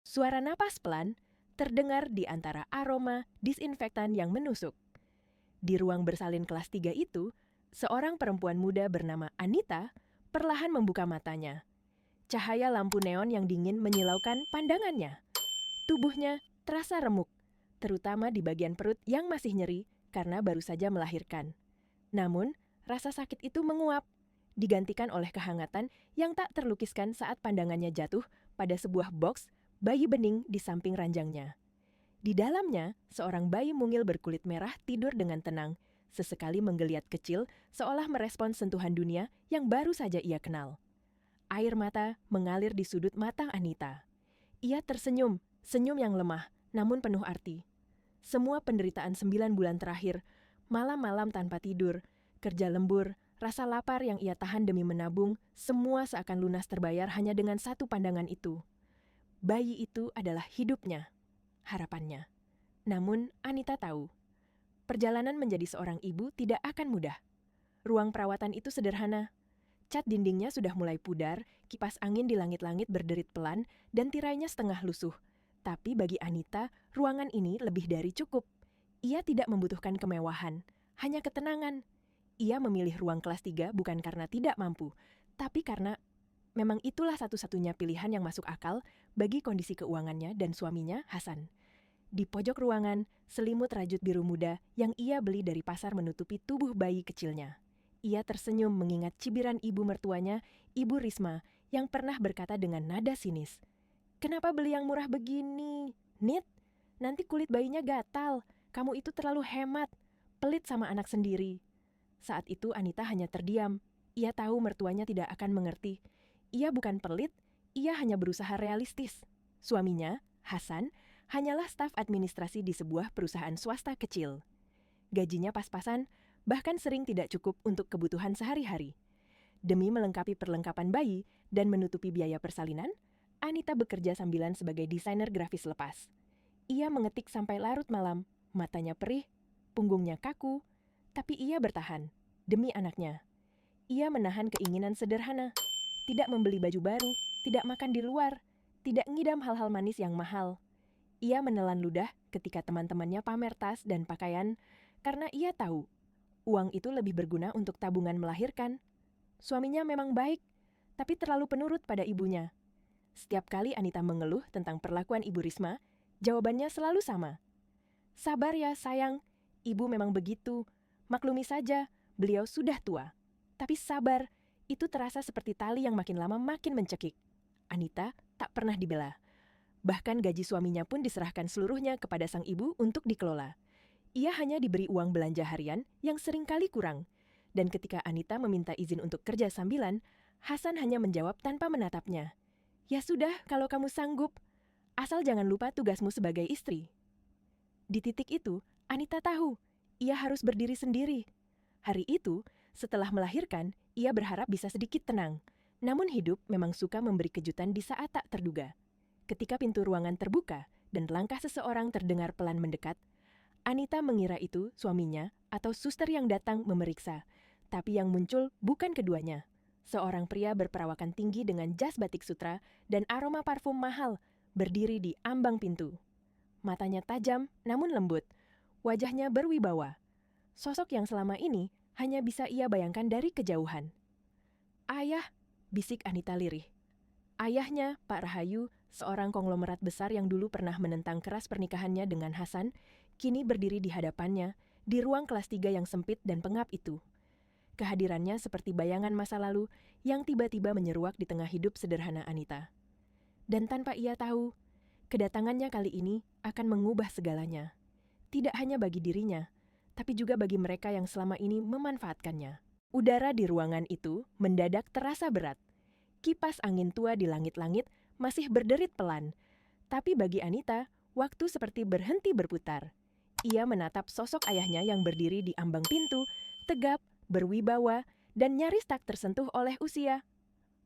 Suara napas pelan terdengar di antara aroma disinfektan yang menusuk. Di ruang bersalin kelas 3 itu, seorang perempuan muda bernama Anita perlahan membuka matanya. Cahaya lampu neon yang dingin menyilaukan pandangannya. Tubuhnya terasa remuk, terutama di bagian perut yang masih nyeri karena baru saja melahirkan. Namun, rasa sakit itu menguap, digantikan oleh kehangatan yang tak terlukiskan saat pandangannya jatuh pada sebuah boks bayi bening di samping ranjangnya. Di dalamnya, seorang bayi mungil berkulit merah tidur dengan tenang, sesekali menggeliat kecil seolah merespons sentuhan dunia yang baru saja ia kenal. Air mata mengalir di sudut mata Anita. Ia tersenyum, senyum yang lemah, namun penuh arti. Semua penderitaan 9 bulan terakhir, malam-malam tanpa tidur, kerja lembur, rasa lapar yang ia tahan demi menabung, semua seakan lunas terbayar hanya dengan satu pandangan itu. Bayi itu adalah hidupnya, harapannya. Namun, Anita tahu, perjalanan menjadi seorang ibu tidak akan mudah. Ruang perawatan itu sederhana. Cat dindingnya sudah mulai pudar, kipas angin di langit-langit berderit pelan, dan tirainya setengah lusuh. Tapi bagi Anita, ruangan ini lebih dari cukup. Ia tidak membutuhkan kemewahan, hanya ketenangan. Ia memilih ruang kelas 3 bukan karena tidak mampu, tapi karena memang itulah satu-satunya pilihan yang masuk akal bagi kondisi keuangannya dan suaminya, Hasan. Di pojok ruangan, selimut rajut biru muda yang ia beli dari pasar menutupi tubuh bayi kecilnya. Ia tersenyum mengingat cibiran ibu mertuanya, Ibu Risma, yang pernah berkata dengan nada sinis, "Kenapa beli yang murah begini? Nit, nanti kulit bayinya gatal. Kamu itu terlalu hemat, pelit sama anak sendiri." Saat itu Anita hanya terdiam. Ia tahu mertuanya tidak akan mengerti. Ia bukan pelit, ia hanya berusaha realistis. Suaminya, Hasan, hanyalah staf administrasi di sebuah perusahaan swasta kecil. Gajinya pas-pasan, bahkan sering tidak cukup untuk kebutuhan sehari-hari. Demi melengkapi perlengkapan bayi dan menutupi biaya persalinan, Anita bekerja sambilan sebagai desainer grafis lepas. Ia mengetik sampai larut malam, matanya perih, punggungnya kaku, tapi ia bertahan, demi anaknya. Ia menahan keinginan sederhana, tidak membeli baju baru, tidak makan di luar, tidak ngidam hal-hal manis yang mahal. Ia menelan ludah ketika teman-temannya pamer tas dan pakaian, karena ia tahu uang itu lebih berguna untuk tabungan melahirkan. Suaminya memang baik, tapi terlalu penurut pada ibunya. Setiap kali Anita mengeluh tentang perlakuan Ibu Risma, jawabannya selalu sama. "Sabar ya sayang, ibu memang begitu. Maklumi saja, beliau sudah tua. Tapi sabar, itu terasa seperti tali yang makin lama makin mencekik." Anita tak pernah dibela. Bahkan gaji suaminya pun diserahkan seluruhnya kepada sang ibu untuk dikelola. Ia hanya diberi uang belanja harian yang seringkali kurang. Dan ketika Anita meminta izin untuk kerja sambilan, Hasan hanya menjawab tanpa menatapnya. "Ya sudah, kalau kamu sanggup. Asal jangan lupa tugasmu sebagai istri." Di titik itu, Anita tahu, ia harus berdiri sendiri. Hari itu, setelah melahirkan, ia berharap bisa sedikit tenang. Namun hidup memang suka memberi kejutan di saat tak terduga. Ketika pintu ruangan terbuka dan langkah seseorang terdengar pelan mendekat, Anita mengira itu suaminya atau suster yang datang memeriksa. Tapi yang muncul bukan keduanya. Seorang pria berperawakan tinggi dengan jas batik sutra dan aroma parfum mahal berdiri di ambang pintu. Matanya tajam namun lembut, wajahnya berwibawa. Sosok yang selama ini hanya bisa ia bayangkan dari kejauhan. "Ayah," bisik Anita lirih. Ayahnya, Pak Rahayu, seorang konglomerat besar yang dulu pernah menentang keras pernikahannya dengan Hasan, kini berdiri di hadapannya, di ruang kelas 3 yang sempit dan pengap itu. Kehadirannya seperti bayangan masa lalu yang tiba-tiba menyeruak di tengah hidup sederhana Anita. Dan tanpa ia tahu, kedatangannya kali ini akan mengubah segalanya. Tidak hanya bagi dirinya, tapi juga bagi mereka yang selama ini memanfaatkannya. Udara di ruangan itu mendadak terasa berat. Kipas angin tua di langit-langit masih berderit pelan. Tapi bagi Anita, waktu seperti berhenti berputar. Ia menatap sosok ayahnya yang berdiri di ambang pintu, tegap, berwibawa, dan nyaris tak tersentuh oleh usia.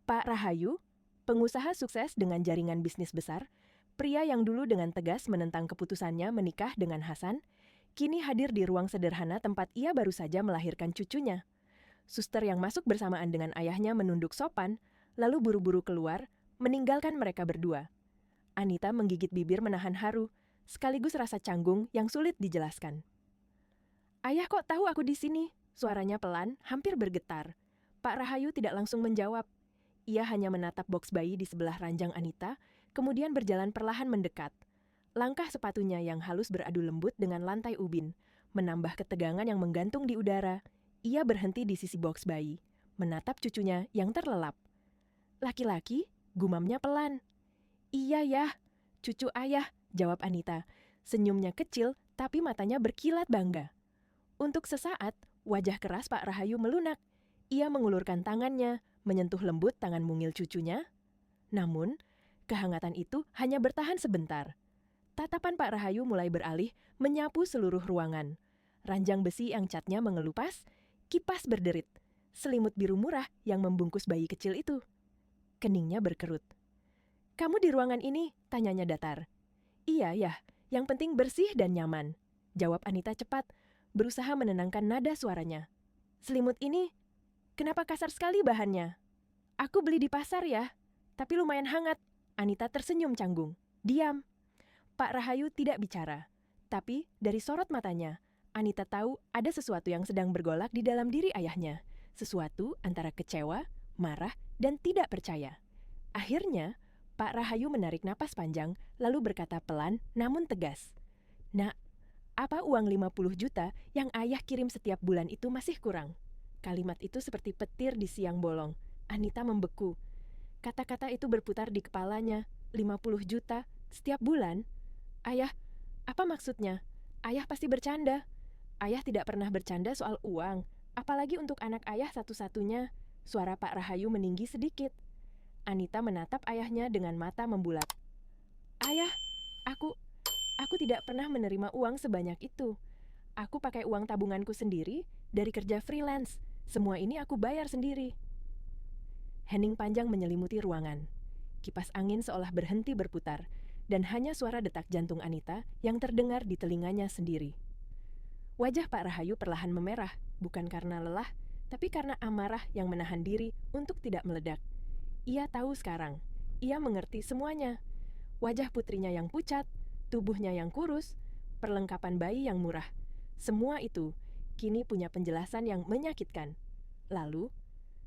Pak Rahayu, pengusaha sukses dengan jaringan bisnis besar, pria yang dulu dengan tegas menentang keputusannya menikah dengan Hasan, kini hadir di ruang sederhana tempat ia baru saja melahirkan cucunya. Suster yang masuk bersamaan dengan ayahnya menunduk sopan, lalu buru-buru keluar, meninggalkan mereka berdua. Anita menggigit bibir menahan haru, sekaligus rasa canggung yang sulit dijelaskan. "Ayah kok tahu aku di sini?" Suaranya pelan, hampir bergetar. Pak Rahayu tidak langsung menjawab. Ia hanya menatap boks bayi di sebelah ranjang Anita, kemudian berjalan perlahan mendekat. Langkah sepatunya yang halus beradu lembut dengan lantai ubin, menambah ketegangan yang menggantung di udara. Ia berhenti di sisi boks bayi, menatap cucunya yang terlelap. "Laki-laki?" gumamnya pelan. "Iya ya, cucu ayah," jawab Anita. Senyumnya kecil, tapi matanya berkilat bangga. Untuk sesaat, wajah keras Pak Rahayu melunak. Ia mengulurkan tangannya, menyentuh lembut tangan mungil cucunya. Namun, kehangatan itu hanya bertahan sebentar. Tatapan Pak Rahayu mulai beralih, menyapu seluruh ruangan. Ranjang besi yang catnya mengelupas, kipas berderit, selimut biru murah yang membungkus bayi kecil itu. Keningnya berkerut. "Kamu di ruangan ini?" tanyanya datar. "Iya ya, yang penting bersih dan nyaman," jawab Anita cepat, berusaha menenangkan nada suaranya. "Selimut ini, kenapa kasar sekali bahannya?" "Aku beli di pasar ya, tapi lumayan hangat." Anita tersenyum canggung. "Diam." Pak Rahayu tidak bicara, tapi dari sorot matanya, Anita tahu ada sesuatu yang sedang bergolak di dalam diri ayahnya. Sesuatu antara kecewa, marah, dan tidak percaya. Akhirnya, Pak Rahayu menarik napas panjang, lalu berkata pelan namun tegas. "Nak, apa uang 50 juta yang ayah kirim setiap bulan itu masih kurang?" Kalimat itu seperti petir di siang bolong. Anita membeku. Kata-kata itu berputar di kepalanya. 50 juta setiap bulan? "Ayah, apa maksudnya? Ayah pasti bercanda." "Ayah tidak pernah bercanda soal uang, apalagi untuk anak ayah satu-satunya." Suara Pak Rahayu meninggi sedikit. Anita menatap ayahnya dengan mata membulat. "Ayah, aku tidak pernah menerima uang sebanyak itu. Aku pakai uang tabunganku sendiri dari kerja freelance. Semua ini aku bayar sendiri." Hening panjang menyelimuti ruangan. Kipas angin seolah berhenti berputar, dan hanya suara detak jantung Anita yang terdengar di telinganya sendiri. Wajah Pak Rahayu perlahan memerah, bukan karena lelah, tapi karena amarah yang menahan diri untuk tidak meledak. Ia tahu sekarang, ia mengerti semuanya. Wajah putrinya yang pucat, tubuhnya yang kurus, perlengkapan bayi yang murah. Semua itu kini punya penjelasan yang menyakitkan. Lalu,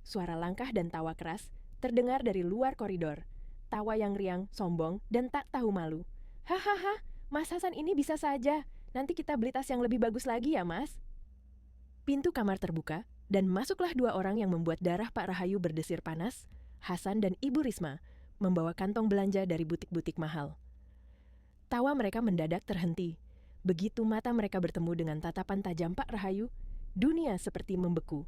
suara langkah dan tawa keras terdengar dari luar koridor. Tawa yang riang, sombong, dan tak tahu malu. "Hahaha, Mas Hasan ini bisa saja. Nanti kita beli tas yang lebih bagus lagi ya, Mas." Pintu kamar terbuka, dan masuklah dua orang yang membuat darah Pak Rahayu berdesir panas, Hasan dan Ibu Risma, membawa kantong belanja dari butik-butik mahal. Tawa mereka mendadak terhenti. Begitu mata mereka bertemu dengan tatapan tajam Pak Rahayu, dunia seperti membeku.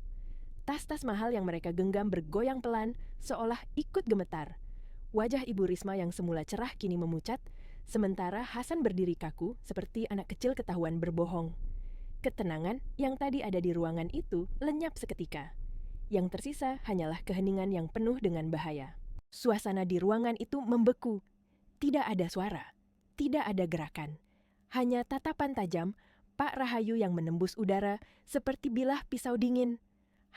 Tas-tas mahal yang mereka genggam bergoyang pelan, seolah ikut gemetar. Wajah Ibu Risma yang semula cerah kini memucat, sementara Hasan berdiri kaku seperti anak kecil ketahuan berbohong. Ketenangan yang tadi ada di ruangan itu lenyap seketika. Yang tersisa hanyalah keheningan yang penuh dengan bahaya. Suasana di ruangan itu membeku. Tidak ada suara, tidak ada gerakan. Hanya tatapan tajam Pak Rahayu yang menembus udara seperti bilah pisau dingin.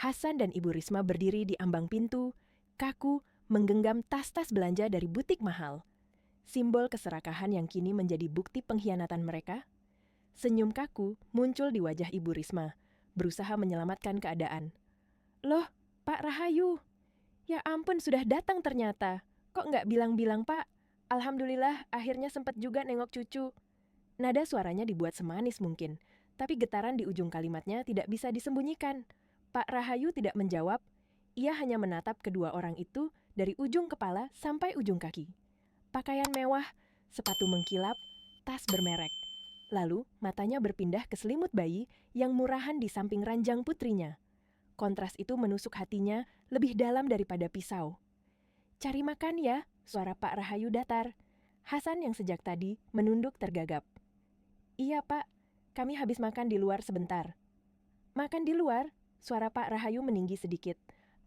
Hasan dan Ibu Risma berdiri di ambang pintu, kaku, menggenggam tas-tas belanja dari butik mahal. Simbol keserakahan yang kini menjadi bukti pengkhianatan mereka. Senyum kaku muncul di wajah Ibu Risma, berusaha menyelamatkan keadaan. "Loh, Pak Rahayu. Ya ampun, sudah datang ternyata. Kok nggak bilang-bilang, Pak? Alhamdulillah, akhirnya sempat juga nengok cucu." Nada suaranya dibuat semanis mungkin, tapi getaran di ujung kalimatnya tidak bisa disembunyikan. Pak Rahayu tidak menjawab, ia hanya menatap kedua orang itu dari ujung kepala sampai ujung kaki. Pakaian mewah, sepatu mengkilap, tas bermerek. Lalu matanya berpindah ke selimut bayi yang murahan di samping ranjang putrinya. Kontras itu menusuk hatinya lebih dalam daripada pisau. "Cari makan ya," suara Pak Rahayu datar. Hasan yang sejak tadi menunduk tergagap. "Iya Pak, kami habis makan di luar sebentar." "Makan di luar?" Suara Pak Rahayu meninggi sedikit.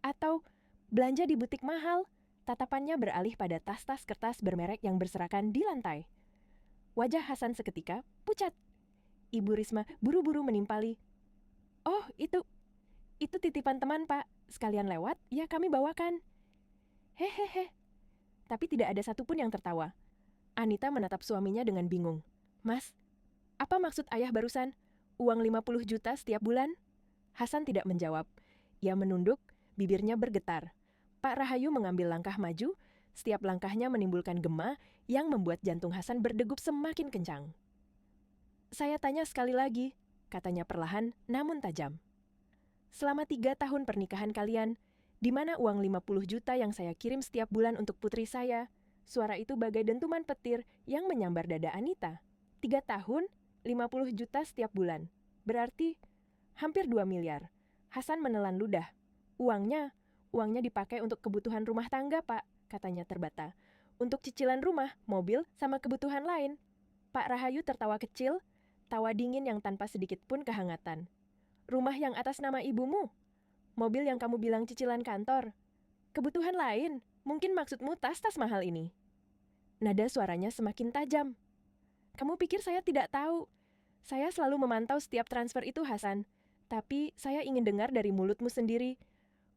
"Atau belanja di butik mahal?" Tatapannya beralih pada tas-tas kertas bermerek yang berserakan di lantai. Wajah Hasan seketika pucat. Ibu Risma buru-buru menimpali. "Oh, itu titipan teman Pak. Sekalian lewat, ya kami bawakan." Hehehe. Tapi tidak ada satupun yang tertawa. Anita menatap suaminya dengan bingung. Mas, apa maksud ayah barusan? Uang 50 juta setiap bulan? Hasan tidak menjawab. Ia menunduk, bibirnya bergetar. Pak Rahayu mengambil langkah maju, setiap langkahnya menimbulkan gema yang membuat jantung Hasan berdegup semakin kencang. Saya tanya sekali lagi, katanya perlahan namun tajam. Selama 3 tahun pernikahan kalian, di mana uang 50 juta yang saya kirim setiap bulan untuk putri saya? Suara itu bagai dentuman petir yang menyambar dada Anita. 3 tahun, 50 juta setiap bulan. Berarti hampir 2 miliar. Hasan menelan ludah. Uangnya dipakai untuk kebutuhan rumah tangga, Pak, katanya terbata. Untuk cicilan rumah, mobil, sama kebutuhan lain. Pak Rahayu tertawa kecil, tawa dingin yang tanpa sedikit pun kehangatan. Rumah yang atas nama ibumu, mobil yang kamu bilang cicilan kantor, kebutuhan lain, mungkin maksudmu tas-tas mahal ini. Nada suaranya semakin tajam. Kamu pikir saya tidak tahu? Saya selalu memantau setiap transfer itu, Hasan. Tapi saya ingin dengar dari mulutmu sendiri.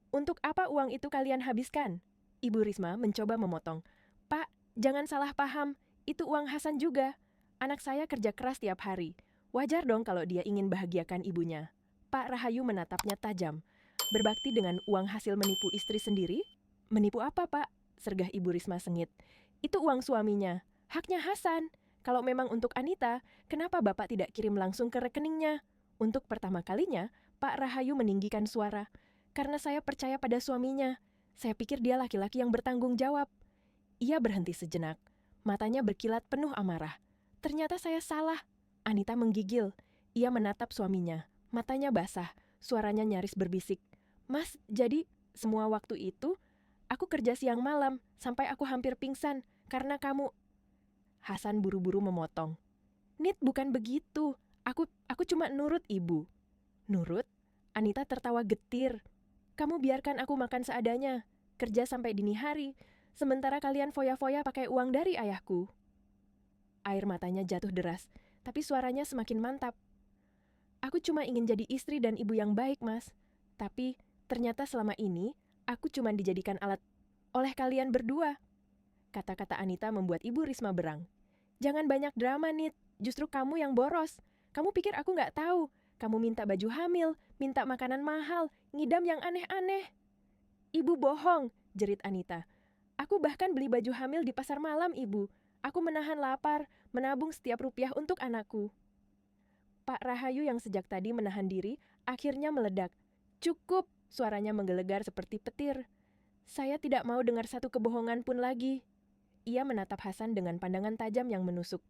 Untuk apa uang itu kalian habiskan? Ibu Risma mencoba memotong. Pak, jangan salah paham. Itu uang Hasan juga. Anak saya kerja keras tiap hari. Wajar dong kalau dia ingin bahagiakan ibunya. Pak Rahayu menatapnya tajam. Berbakti dengan uang hasil menipu istri sendiri? Menipu apa, Pak? Sergah Ibu Risma sengit. Itu uang suaminya. Haknya Hasan. Kalau memang untuk Anita, kenapa Bapak tidak kirim langsung ke rekeningnya? Untuk pertama kalinya, Pak Rahayu meninggikan suara. Karena saya percaya pada suaminya. Saya pikir dia laki-laki yang bertanggung jawab. Ia berhenti sejenak. Matanya berkilat penuh amarah. Ternyata saya salah. Anita menggigil. Ia menatap suaminya. Matanya basah. Suaranya nyaris berbisik. Mas, jadi semua waktu itu, aku kerja siang malam, sampai aku hampir pingsan, karena kamu... Hasan buru-buru memotong. Nit, bukan begitu. Aku cuma nurut ibu. Nurut? Anita tertawa getir. Kamu biarkan aku makan seadanya, kerja sampai dini hari, sementara kalian foya-foya pakai uang dari ayahku. Air matanya jatuh deras, tapi suaranya semakin mantap. Aku cuma ingin jadi istri dan ibu yang baik, Mas. Tapi ternyata selama ini, aku cuma dijadikan alat oleh kalian berdua. Kata-kata Anita membuat Ibu Risma berang. Jangan banyak drama, Nit. Justru kamu yang boros. Kamu pikir aku nggak tahu? Kamu minta baju hamil, minta makanan mahal, ngidam yang aneh-aneh. Ibu bohong, jerit Anita. Aku bahkan beli baju hamil di pasar malam, Ibu. Aku menahan lapar, menabung setiap rupiah untuk anakku. Pak Rahayu yang sejak tadi menahan diri, akhirnya meledak. Cukup, suaranya menggelegar seperti petir. Saya tidak mau dengar satu kebohongan pun lagi. Ia menatap Hasan dengan pandangan tajam yang menusuk.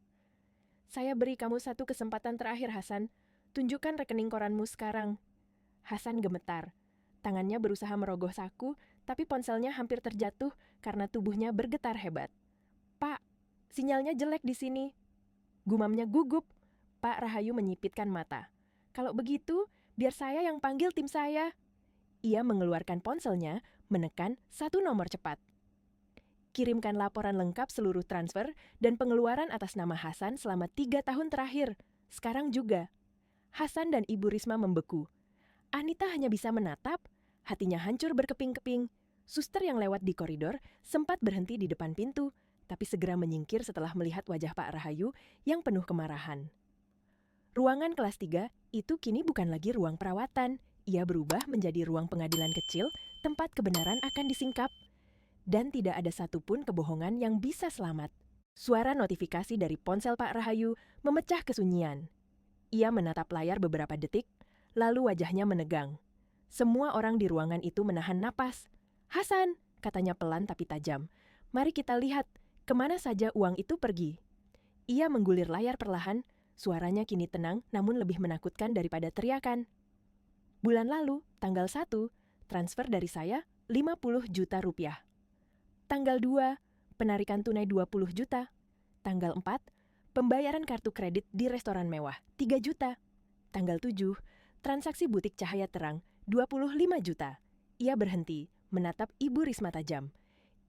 Saya beri kamu satu kesempatan terakhir, Hasan. Tunjukkan rekening koranmu sekarang. Hasan gemetar. Tangannya berusaha merogoh saku, tapi ponselnya hampir terjatuh karena tubuhnya bergetar hebat. Pak, sinyalnya jelek di sini. Gumamnya gugup. Pak Rahayu menyipitkan mata. Kalau begitu, biar saya yang panggil tim saya. Ia mengeluarkan ponselnya, menekan satu nomor cepat. Kirimkan laporan lengkap seluruh transfer dan pengeluaran atas nama Hasan selama 3 tahun terakhir. Sekarang juga. Hasan dan Ibu Risma membeku. Anita hanya bisa menatap, hatinya hancur berkeping-keping. Suster yang lewat di koridor sempat berhenti di depan pintu, tapi segera menyingkir setelah melihat wajah Pak Rahayu yang penuh kemarahan. Ruangan kelas 3 itu kini bukan lagi ruang perawatan. Ia berubah menjadi ruang pengadilan kecil, tempat kebenaran akan disingkap. Dan tidak ada satupun kebohongan yang bisa selamat. Suara notifikasi dari ponsel Pak Rahayu memecah kesunyian. Ia menatap layar beberapa detik, lalu wajahnya menegang. Semua orang di ruangan itu menahan napas. Hasan, katanya pelan tapi tajam. Mari kita lihat, kemana saja uang itu pergi. Ia menggulir layar perlahan, suaranya kini tenang namun lebih menakutkan daripada teriakan. Bulan lalu, tanggal 1, transfer dari saya 50 juta rupiah. Tanggal 2, penarikan tunai 20 juta. Tanggal 4, pembayaran kartu kredit di restoran mewah 3 juta. Tanggal 7, transaksi butik cahaya terang 25 juta. Ia berhenti, menatap Ibu Risma tajam.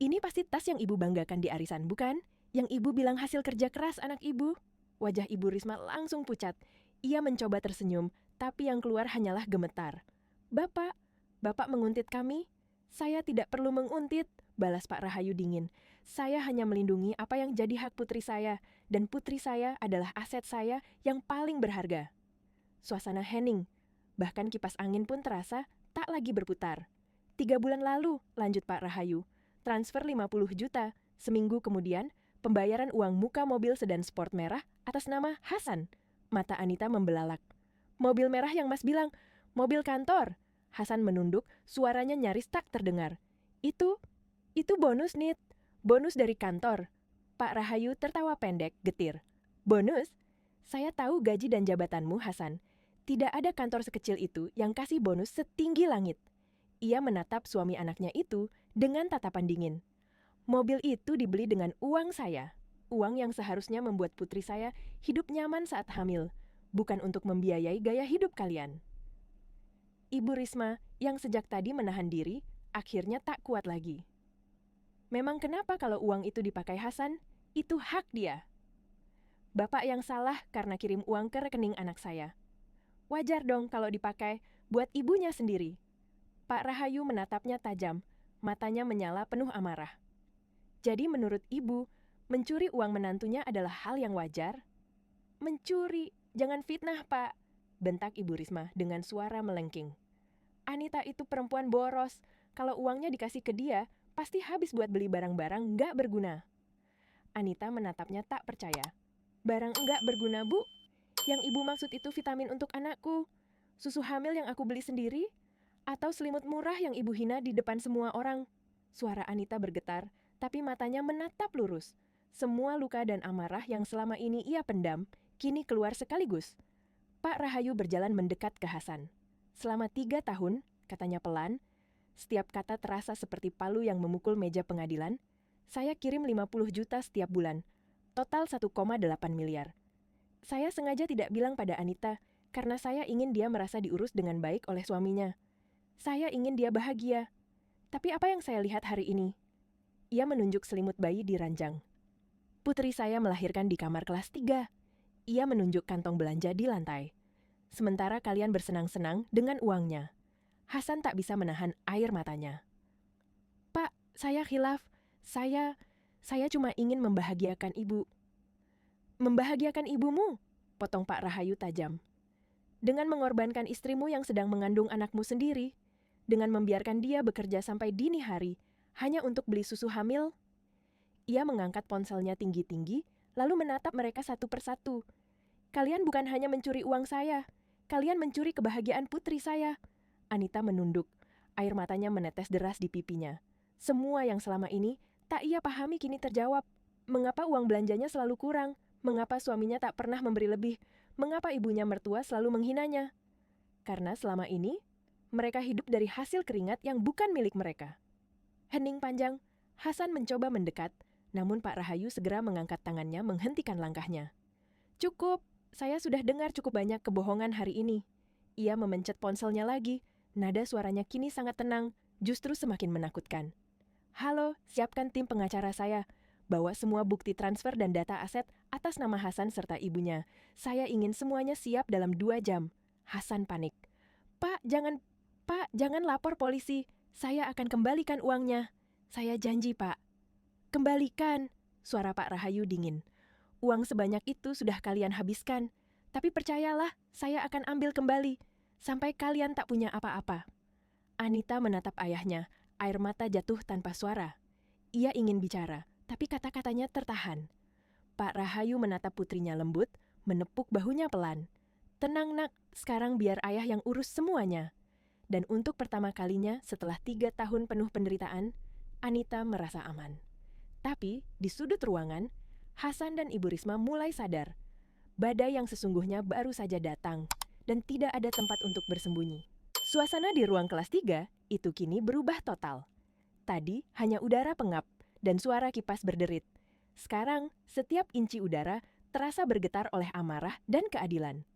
Ini pasti tas yang Ibu banggakan di arisan, bukan? Yang Ibu bilang hasil kerja keras anak Ibu. Wajah Ibu Risma langsung pucat. Ia mencoba tersenyum, tapi yang keluar hanyalah gemetar. Bapak menguntit kami? Saya tidak perlu menguntit, balas Pak Rahayu dingin. Saya hanya melindungi apa yang jadi hak putri saya, dan putri saya adalah aset saya yang paling berharga. Suasana hening, bahkan kipas angin pun terasa tak lagi berputar. 3 bulan lalu, lanjut Pak Rahayu, transfer 50 juta. Seminggu kemudian, pembayaran uang muka mobil sedan sport merah atas nama Hasan. Mata Anita membelalak. Mobil merah yang Mas bilang, mobil kantor. Hasan menunduk, suaranya nyaris tak terdengar. Itu bonus, Nit. Bonus dari kantor. Pak Rahayu tertawa pendek, getir. Bonus? Saya tahu gaji dan jabatanmu, Hasan. Tidak ada kantor sekecil itu yang kasih bonus setinggi langit. Ia menatap suami anaknya itu dengan tatapan dingin. Mobil itu dibeli dengan uang saya. Uang yang seharusnya membuat putri saya hidup nyaman saat hamil, bukan untuk membiayai gaya hidup kalian. Ibu Risma yang sejak tadi menahan diri, akhirnya tak kuat lagi. Memang kenapa kalau uang itu dipakai Hasan? Itu hak dia. Bapak yang salah karena kirim uang ke rekening anak saya. Wajar dong kalau dipakai buat ibunya sendiri. Pak Rahayu menatapnya tajam, matanya menyala penuh amarah. Jadi menurut ibu, mencuri uang menantunya adalah hal yang wajar? Mencuri, jangan fitnah Pak, bentak Ibu Risma dengan suara melengking. Anita itu perempuan boros, kalau uangnya dikasih ke dia, pasti habis buat beli barang-barang nggak berguna. Anita menatapnya tak percaya. Barang nggak berguna, Bu? Yang ibu maksud itu vitamin untuk anakku, susu hamil yang aku beli sendiri, atau selimut murah yang ibu hina di depan semua orang. Suara Anita bergetar, tapi matanya menatap lurus. Semua luka dan amarah yang selama ini ia pendam, kini keluar sekaligus. Pak Rahayu berjalan mendekat ke Hasan. Selama 3 tahun, katanya pelan, setiap kata terasa seperti palu yang memukul meja pengadilan. Saya kirim 50 juta setiap bulan, total 1,8 miliar. Saya sengaja tidak bilang pada Anita, karena saya ingin dia merasa diurus dengan baik oleh suaminya. Saya ingin dia bahagia. Tapi apa yang saya lihat hari ini? Ia menunjuk selimut bayi di ranjang. Putri saya melahirkan di kamar kelas 3. Ia menunjuk kantong belanja di lantai. Sementara kalian bersenang-senang dengan uangnya. Hasan tak bisa menahan air matanya. Pak, saya khilaf. Saya cuma ingin membahagiakan ibu. Membahagiakan ibumu? Potong Pak Rahayu tajam. Dengan mengorbankan istrimu yang sedang mengandung anakmu sendiri, dengan membiarkan dia bekerja sampai dini hari, hanya untuk beli susu hamil. Ia mengangkat ponselnya tinggi-tinggi, lalu menatap mereka satu persatu. Kalian bukan hanya mencuri uang saya, kalian mencuri kebahagiaan putri saya. Anita menunduk, air matanya menetes deras di pipinya. Semua yang selama ini tak ia pahami kini terjawab. Mengapa uang belanjanya selalu kurang? Mengapa suaminya tak pernah memberi lebih? Mengapa ibunya mertua selalu menghinanya? Karena selama ini, mereka hidup dari hasil keringat yang bukan milik mereka. Hening panjang, Hasan mencoba mendekat, namun Pak Rahayu segera mengangkat tangannya menghentikan langkahnya. Cukup, saya sudah dengar cukup banyak kebohongan hari ini. Ia memencet ponselnya lagi, nada suaranya kini sangat tenang, justru semakin menakutkan. Halo, siapkan tim pengacara saya. Bawa semua bukti transfer dan data aset atas nama Hasan serta ibunya. Saya ingin semuanya siap dalam 2 jam. Hasan panik. Pak, jangan lapor polisi. Saya akan kembalikan uangnya. Saya janji, Pak. Kembalikan, suara Pak Rahayu dingin. Uang sebanyak itu sudah kalian habiskan. Tapi percayalah, saya akan ambil kembali. Sampai kalian tak punya apa-apa. Anita menatap ayahnya, air mata jatuh tanpa suara. Ia ingin bicara, tapi kata-katanya tertahan. Pak Rahayu menatap putrinya lembut, menepuk bahunya pelan. Tenang nak, sekarang biar ayah yang urus semuanya. Dan untuk pertama kalinya setelah 3 tahun penuh penderitaan, Anita merasa aman. Tapi di sudut ruangan, Hasan dan Ibu Risma mulai sadar. Badai yang sesungguhnya baru saja datang dan tidak ada tempat untuk bersembunyi. Suasana di ruang kelas 3 itu kini berubah total. Tadi hanya udara pengap dan suara kipas berderit. Sekarang setiap inci udara terasa bergetar oleh amarah dan keadilan.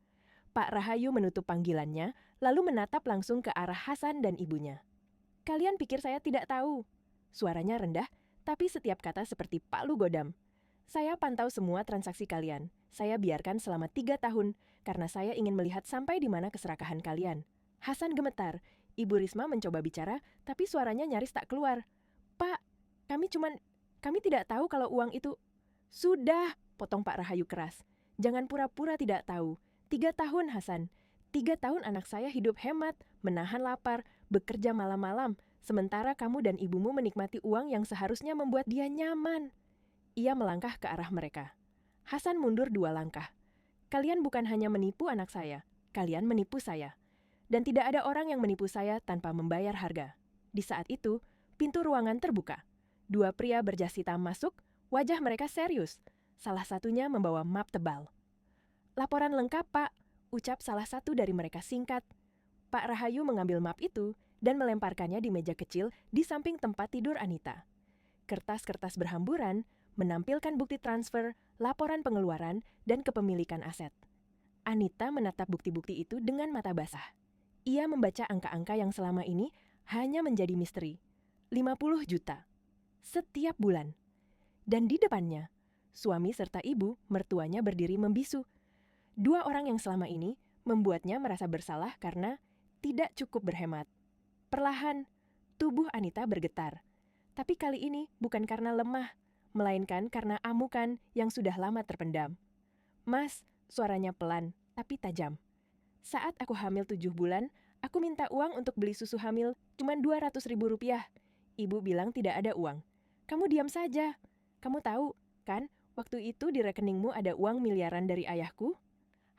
Pak Rahayu menutup panggilannya, lalu menatap langsung ke arah Hasan dan ibunya. Kalian pikir saya tidak tahu? Suaranya rendah, tapi setiap kata seperti palu godam. Saya pantau semua transaksi kalian. Saya biarkan selama 3 tahun, karena saya ingin melihat sampai di mana keserakahan kalian. Hasan gemetar. Ibu Risma mencoba bicara, tapi suaranya nyaris tak keluar. Pak, Kami tidak tahu kalau uang itu... Sudah, potong Pak Rahayu keras. Jangan pura-pura tidak tahu. 3 tahun, Hasan. 3 tahun anak saya hidup hemat, menahan lapar, bekerja malam-malam, sementara kamu dan ibumu menikmati uang yang seharusnya membuat dia nyaman. Ia melangkah ke arah mereka. Hasan mundur 2 langkah. Kalian bukan hanya menipu anak saya, kalian menipu saya. Dan tidak ada orang yang menipu saya tanpa membayar harga. Di saat itu, pintu ruangan terbuka. 2 pria berjas hitam masuk, wajah mereka serius. Salah satunya membawa map tebal. Laporan lengkap, Pak, ucap salah satu dari mereka singkat. Pak Rahayu mengambil map itu dan melemparkannya di meja kecil di samping tempat tidur Anita. Kertas-kertas berhamburan menampilkan bukti transfer, laporan pengeluaran, dan kepemilikan aset. Anita menatap bukti-bukti itu dengan mata basah. Ia membaca angka-angka yang selama ini hanya menjadi misteri. 50 juta. Setiap bulan. Dan di depannya, suami serta ibu mertuanya berdiri membisu. 2 orang yang selama ini membuatnya merasa bersalah karena tidak cukup berhemat. Perlahan, tubuh Anita bergetar. Tapi kali ini bukan karena lemah, melainkan karena amukan yang sudah lama terpendam. Mas, suaranya pelan, tapi tajam. Saat aku hamil 7 bulan, aku minta uang untuk beli susu hamil cuma 200.000 rupiah. Ibu bilang tidak ada uang. Kamu diam saja. Kamu tahu, kan, waktu itu di rekeningmu ada uang miliaran dari ayahku?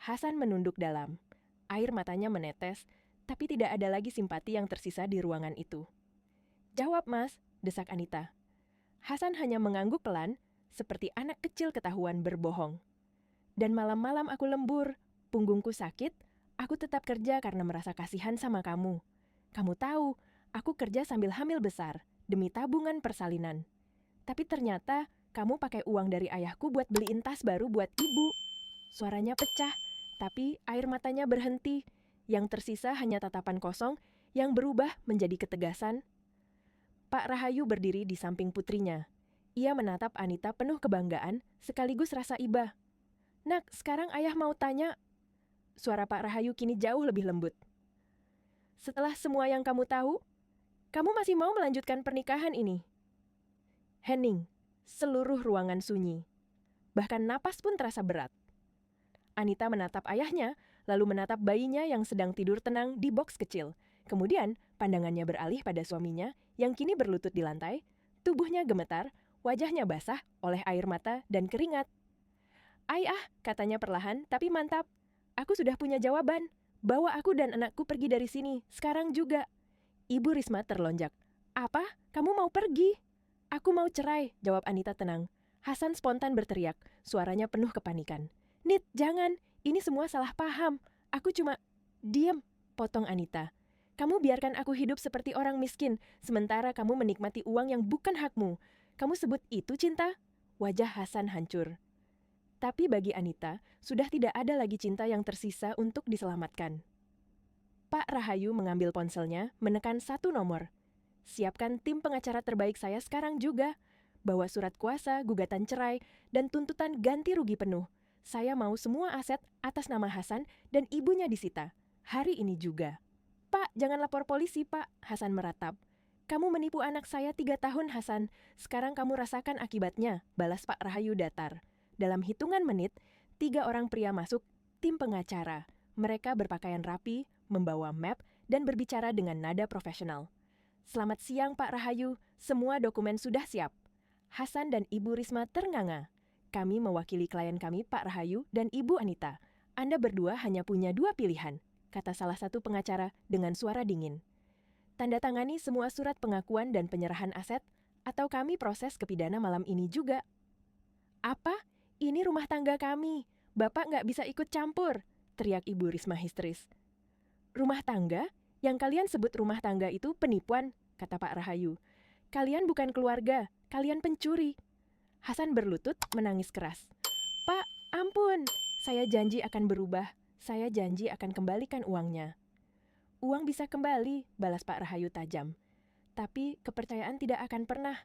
Hasan menunduk dalam. Air matanya menetes, tapi tidak ada lagi simpati yang tersisa di ruangan itu. Jawab, Mas, desak Anita. Hasan hanya mengangguk pelan, seperti anak kecil ketahuan berbohong. Dan malam-malam aku lembur, punggungku sakit, aku tetap kerja karena merasa kasihan sama kamu. Kamu tahu, aku kerja sambil hamil besar, demi tabungan persalinan. Tapi ternyata, kamu pakai uang dari ayahku buat beliin tas baru buat ibu. Suaranya pecah, tapi air matanya berhenti. Yang tersisa hanya tatapan kosong yang berubah menjadi ketegasan. Pak Rahayu berdiri di samping putrinya. Ia menatap Anita penuh kebanggaan sekaligus rasa iba. Nak, sekarang ayah mau tanya. Suara Pak Rahayu kini jauh lebih lembut. Setelah semua yang kamu tahu, kamu masih mau melanjutkan pernikahan ini? Hening, seluruh ruangan sunyi. Bahkan napas pun terasa berat. Anita menatap ayahnya, lalu menatap bayinya yang sedang tidur tenang di boks kecil. Kemudian, pandangannya beralih pada suaminya yang kini berlutut di lantai, tubuhnya gemetar, wajahnya basah oleh air mata dan keringat. Ayah, katanya perlahan, tapi mantap. Aku sudah punya jawaban. Bawa aku dan anakku pergi dari sini, sekarang juga. Ibu Risma terlonjak. Apa? Kamu mau pergi? Aku mau cerai, jawab Anita tenang. Hasan spontan berteriak, suaranya penuh kepanikan. Nit, jangan. Ini semua salah paham. Aku cuma... Diam, potong Anita. Kamu biarkan aku hidup seperti orang miskin, sementara kamu menikmati uang yang bukan hakmu. Kamu sebut itu cinta? Wajah Hasan hancur. Tapi bagi Anita, sudah tidak ada lagi cinta yang tersisa untuk diselamatkan. Pak Rahayu mengambil ponselnya, menekan 1 nomor. Siapkan tim pengacara terbaik saya sekarang juga. Bawa surat kuasa, gugatan cerai, dan tuntutan ganti rugi penuh. Saya mau semua aset atas nama Hasan dan ibunya disita. Hari ini juga. Pak, jangan lapor polisi, Pak. Hasan meratap. Kamu menipu anak saya 3 tahun, Hasan. Sekarang kamu rasakan akibatnya, balas Pak Rahayu datar. Dalam hitungan menit, 3 orang pria masuk, tim pengacara. Mereka berpakaian rapi, membawa map, dan berbicara dengan nada profesional. Selamat siang, Pak Rahayu. Semua dokumen sudah siap. Hasan dan Ibu Risma ternganga. Kami mewakili klien kami, Pak Rahayu dan Ibu Anita. Anda berdua hanya punya 2 pilihan, kata salah satu pengacara dengan suara dingin. Tanda tangani semua surat pengakuan dan penyerahan aset, atau kami proses ke pidana malam ini juga. Apa? Ini rumah tangga kami. Bapak nggak bisa ikut campur, teriak Ibu Risma histeris. Rumah tangga? Yang kalian sebut rumah tangga itu penipuan, kata Pak Rahayu. Kalian bukan keluarga, kalian pencuri. Hasan berlutut, menangis keras. Pak, ampun. Saya janji akan berubah. Saya janji akan kembalikan uangnya. Uang bisa kembali, balas Pak Rahayu tajam. Tapi kepercayaan tidak akan pernah.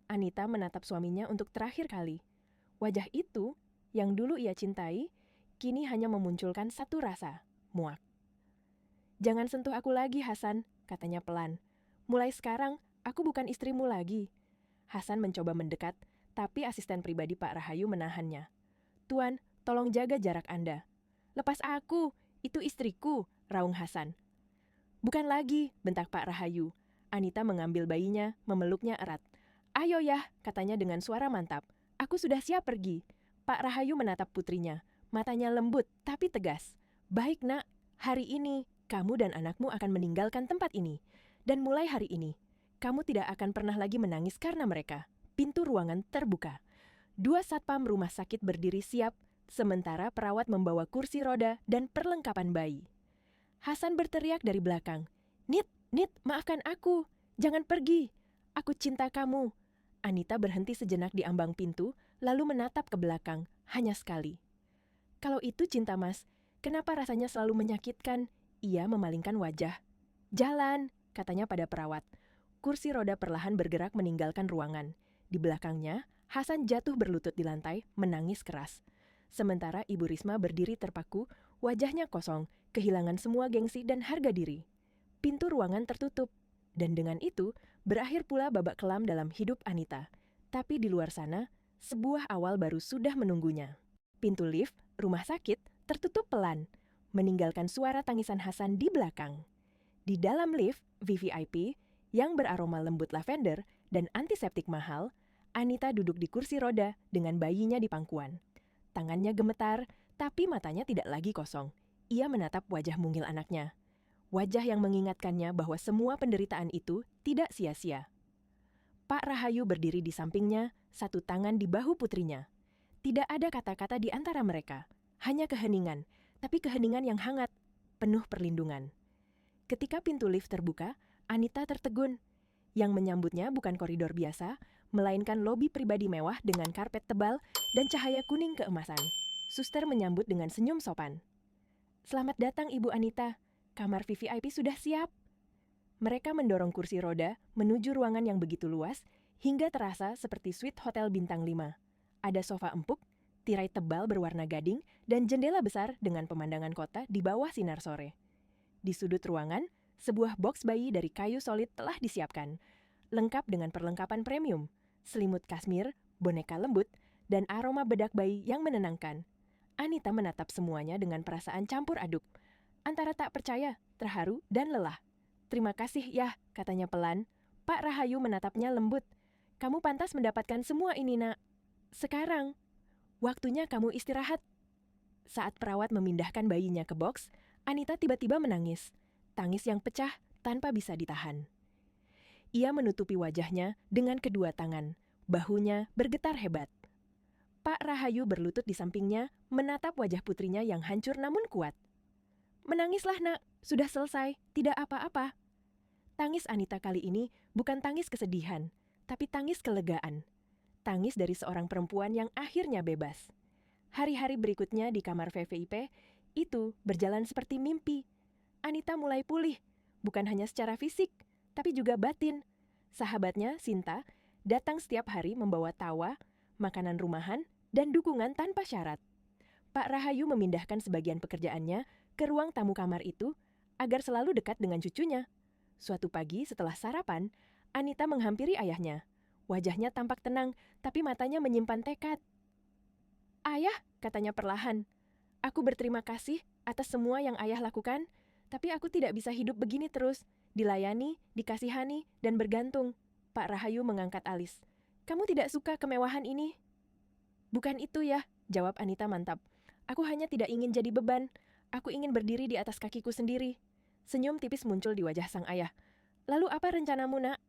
Anita menatap suaminya untuk terakhir kali. Wajah itu, yang dulu ia cintai, kini hanya memunculkan satu rasa, muak. Jangan sentuh aku lagi, Hasan, katanya pelan. Mulai sekarang, aku bukan istrimu lagi. Hasan mencoba mendekat, Tapi asisten pribadi Pak Rahayu menahannya. "Tuan, tolong jaga jarak Anda." "Lepas aku, itu istriku," raung Hasan. "Bukan lagi," bentak Pak Rahayu. Anita mengambil bayinya, memeluknya erat. "Ayo ya," katanya dengan suara mantap. "Aku sudah siap pergi." Pak Rahayu menatap putrinya. Matanya lembut tapi tegas. "Baik nak, hari ini kamu dan anakmu akan meninggalkan tempat ini. Dan mulai hari ini, kamu tidak akan pernah lagi menangis karena mereka." Pintu ruangan terbuka. 2 satpam rumah sakit berdiri siap, sementara perawat membawa kursi roda dan perlengkapan bayi. Hasan berteriak dari belakang, "Nit, maafkan aku. Jangan pergi. Aku cinta kamu." Anita berhenti sejenak di ambang pintu, lalu menatap ke belakang, hanya sekali. "Kalau itu cinta Mas, kenapa rasanya selalu menyakitkan?" Ia memalingkan wajah. "Jalan," katanya pada perawat. Kursi roda perlahan bergerak meninggalkan ruangan. Di belakangnya, Hasan jatuh berlutut di lantai, menangis keras. Sementara Ibu Risma berdiri terpaku, wajahnya kosong, kehilangan semua gengsi dan harga diri. Pintu ruangan tertutup, dan dengan itu berakhir pula babak kelam dalam hidup Anita. Tapi di luar sana, sebuah awal baru sudah menunggunya. Pintu lift, rumah sakit, tertutup pelan, meninggalkan suara tangisan Hasan di belakang. Di dalam lift, VVIP, yang beraroma lembut lavender dan antiseptik mahal, Anita duduk di kursi roda dengan bayinya di pangkuan. Tangannya gemetar, tapi matanya tidak lagi kosong. Ia menatap wajah mungil anaknya. Wajah yang mengingatkannya bahwa semua penderitaan itu tidak sia-sia. Pak Rahayu berdiri di sampingnya, satu tangan di bahu putrinya. Tidak ada kata-kata di antara mereka, hanya keheningan, tapi keheningan yang hangat, penuh perlindungan. Ketika pintu lift terbuka, Anita tertegun. Yang menyambutnya bukan koridor biasa, melainkan lobi pribadi mewah dengan karpet tebal dan cahaya kuning keemasan. Suster menyambut dengan senyum sopan. "Selamat datang Ibu Anita, kamar VVIP sudah siap." Mereka mendorong kursi roda menuju ruangan yang begitu luas, hingga terasa seperti suite hotel bintang 5. Ada sofa empuk, tirai tebal berwarna gading, dan jendela besar dengan pemandangan kota di bawah sinar sore. Di sudut ruangan, sebuah box bayi dari kayu solid telah disiapkan, lengkap dengan perlengkapan premium, selimut kasmir, boneka lembut, dan aroma bedak bayi yang menenangkan. Anita menatap semuanya dengan perasaan campur aduk, antara tak percaya, terharu, dan lelah. "Terima kasih ya," katanya pelan. Pak Rahayu menatapnya lembut. "Kamu pantas mendapatkan semua ini, Nak. Sekarang, waktunya kamu istirahat." Saat perawat memindahkan bayinya ke box, Anita tiba-tiba menangis. Tangis yang pecah tanpa bisa ditahan. Ia menutupi wajahnya dengan kedua tangan. Bahunya bergetar hebat. Pak Rahayu berlutut di sampingnya, menatap wajah putrinya yang hancur namun kuat. "Menangislah nak, sudah selesai, tidak apa-apa." Tangis Anita kali ini bukan tangis kesedihan, tapi tangis kelegaan. Tangis dari seorang perempuan yang akhirnya bebas. Hari-hari berikutnya di kamar VVIP itu berjalan seperti mimpi. Anita mulai pulih, bukan hanya secara fisik, tapi juga batin. Sahabatnya, Sinta, datang setiap hari membawa tawa, makanan rumahan, dan dukungan tanpa syarat. Pak Rahayu memindahkan sebagian pekerjaannya ke ruang tamu kamar itu agar selalu dekat dengan cucunya. Suatu pagi setelah sarapan, Anita menghampiri ayahnya. Wajahnya tampak tenang, tapi matanya menyimpan tekad. "Ayah," katanya perlahan, "aku berterima kasih atas semua yang ayah lakukan, tapi aku tidak bisa hidup begini terus, dilayani, dikasihani, dan bergantung." Pak Rahayu mengangkat alis. "Kamu tidak suka kemewahan ini?" "Bukan itu ya," jawab Anita mantap. "Aku hanya tidak ingin jadi beban. Aku ingin berdiri di atas kakiku sendiri." Senyum tipis muncul di wajah sang ayah. "Lalu apa rencanamu, Nak?"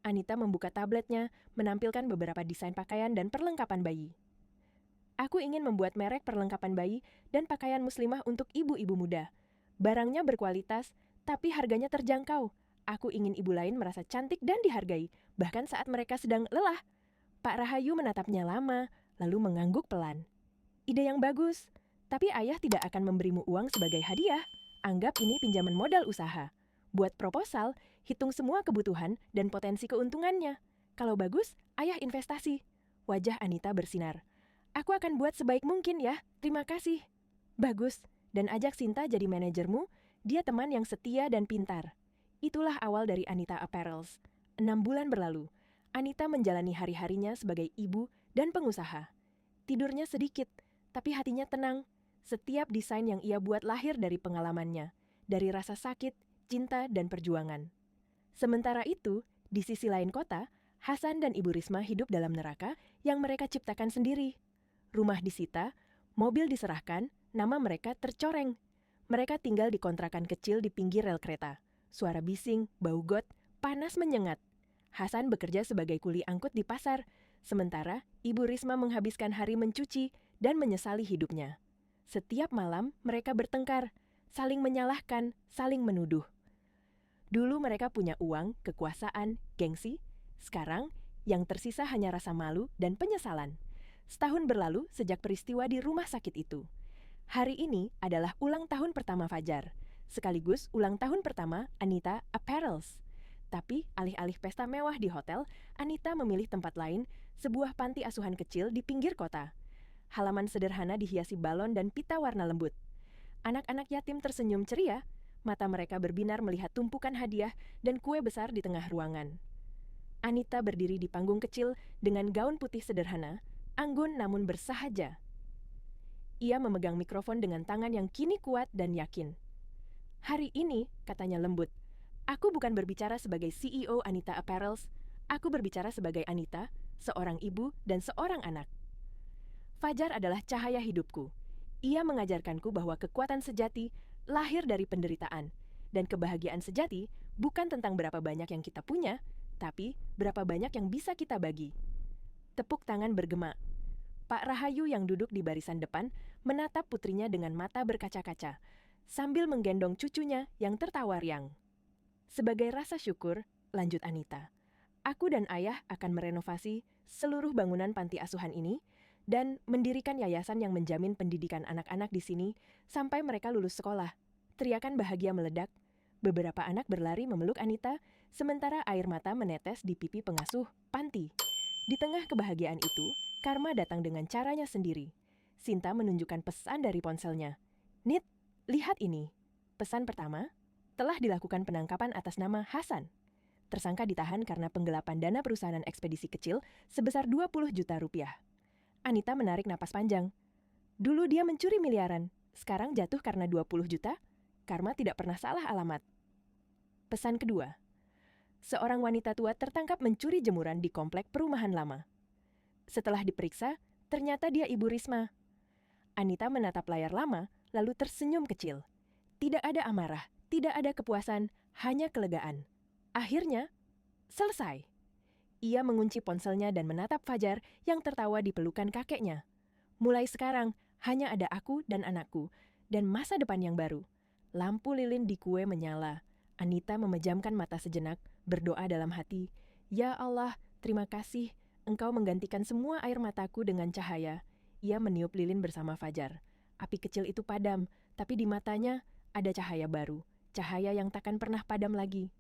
Anita membuka tabletnya, menampilkan beberapa desain pakaian dan perlengkapan bayi. "Aku ingin membuat merek perlengkapan bayi dan pakaian muslimah untuk ibu-ibu muda. Barangnya berkualitas, tapi harganya terjangkau. Aku ingin ibu lain merasa cantik dan dihargai, bahkan saat mereka sedang lelah." Pak Rahayu menatapnya lama, lalu mengangguk pelan. "Ide yang bagus, tapi ayah tidak akan memberimu uang sebagai hadiah. Anggap ini pinjaman modal usaha. Buat proposal, hitung semua kebutuhan dan potensi keuntungannya. Kalau bagus, ayah investasi." Wajah Anita bersinar. "Aku akan buat sebaik mungkin ya, terima kasih." "Bagus, dan ajak Sinta jadi manajermu, dia teman yang setia dan pintar." Itulah awal dari Anita Apparels. 6 bulan berlalu, Anita menjalani hari-harinya sebagai ibu dan pengusaha. Tidurnya sedikit, tapi hatinya tenang. Setiap desain yang ia buat lahir dari pengalamannya, dari rasa sakit, cinta, dan perjuangan. Sementara itu, di sisi lain kota, Hasan dan Ibu Risma hidup dalam neraka yang mereka ciptakan sendiri. Rumah disita, mobil diserahkan, nama mereka tercoreng. Mereka tinggal di kontrakan kecil di pinggir rel kereta. Suara bising, bau got, panas menyengat. Hasan bekerja sebagai kuli angkut di pasar, sementara Ibu Risma menghabiskan hari mencuci dan menyesali hidupnya. Setiap malam mereka bertengkar, saling menyalahkan, saling menuduh. Dulu mereka punya uang, kekuasaan, gengsi. Sekarang, yang tersisa hanya rasa malu dan penyesalan. Setahun berlalu sejak peristiwa di rumah sakit itu. Hari ini adalah ulang tahun pertama Fajar, sekaligus ulang tahun pertama Anita Apparels. Tapi alih-alih pesta mewah di hotel, Anita memilih tempat lain, sebuah panti asuhan kecil di pinggir kota. Halaman sederhana dihiasi balon dan pita warna lembut. Anak-anak yatim tersenyum ceria, mata mereka berbinar melihat tumpukan hadiah dan kue besar di tengah ruangan. Anita berdiri di panggung kecil dengan gaun putih sederhana, anggun namun bersahaja. Ia memegang mikrofon dengan tangan yang kini kuat dan yakin. Hari ini, katanya lembut, aku bukan berbicara sebagai CEO Anita Apparels, aku berbicara sebagai Anita, seorang ibu dan seorang anak. Fajar adalah cahaya hidupku. Ia mengajarkanku bahwa kekuatan sejati lahir dari penderitaan, dan kebahagiaan sejati bukan tentang berapa banyak yang kita punya, tapi berapa banyak yang bisa kita bagi. Tepuk tangan bergema. Pak Rahayu yang duduk di barisan depan menatap putrinya dengan mata berkaca-kaca, sambil menggendong cucunya yang tertawa riang. Sebagai rasa syukur, lanjut Anita, aku dan ayah akan merenovasi seluruh bangunan panti asuhan ini dan mendirikan yayasan yang menjamin pendidikan anak-anak di sini sampai mereka lulus sekolah. Teriakan bahagia meledak. Beberapa anak berlari memeluk Anita, sementara air mata menetes di pipi pengasuh panti. Di tengah kebahagiaan itu, Karma datang dengan caranya sendiri. Sinta menunjukkan pesan dari ponselnya. Nit, lihat ini. Pesan pertama, telah dilakukan penangkapan atas nama Hasan. Tersangka ditahan karena penggelapan dana perusahaan ekspedisi kecil sebesar 20 juta rupiah. Anita menarik napas panjang. Dulu dia mencuri miliaran, sekarang jatuh karena 20 juta? Karma tidak pernah salah alamat. Pesan kedua, seorang wanita tua tertangkap mencuri jemuran di komplek perumahan lama. Setelah diperiksa, ternyata dia Ibu Risma. Anita menatap layar lama, lalu tersenyum kecil. Tidak ada amarah, tidak ada kepuasan, hanya kelegaan. Akhirnya, selesai. Ia mengunci ponselnya dan menatap Fajar yang tertawa di pelukan kakeknya. Mulai sekarang, hanya ada aku dan anakku, dan masa depan yang baru. Lampu lilin di kue menyala. Anita memejamkan mata sejenak, berdoa dalam hati, Ya Allah, terima kasih, Engkau menggantikan semua air mataku dengan cahaya. Ia meniup lilin bersama Fajar. Api kecil itu padam, tapi di matanya ada cahaya baru, cahaya yang takkan pernah padam lagi.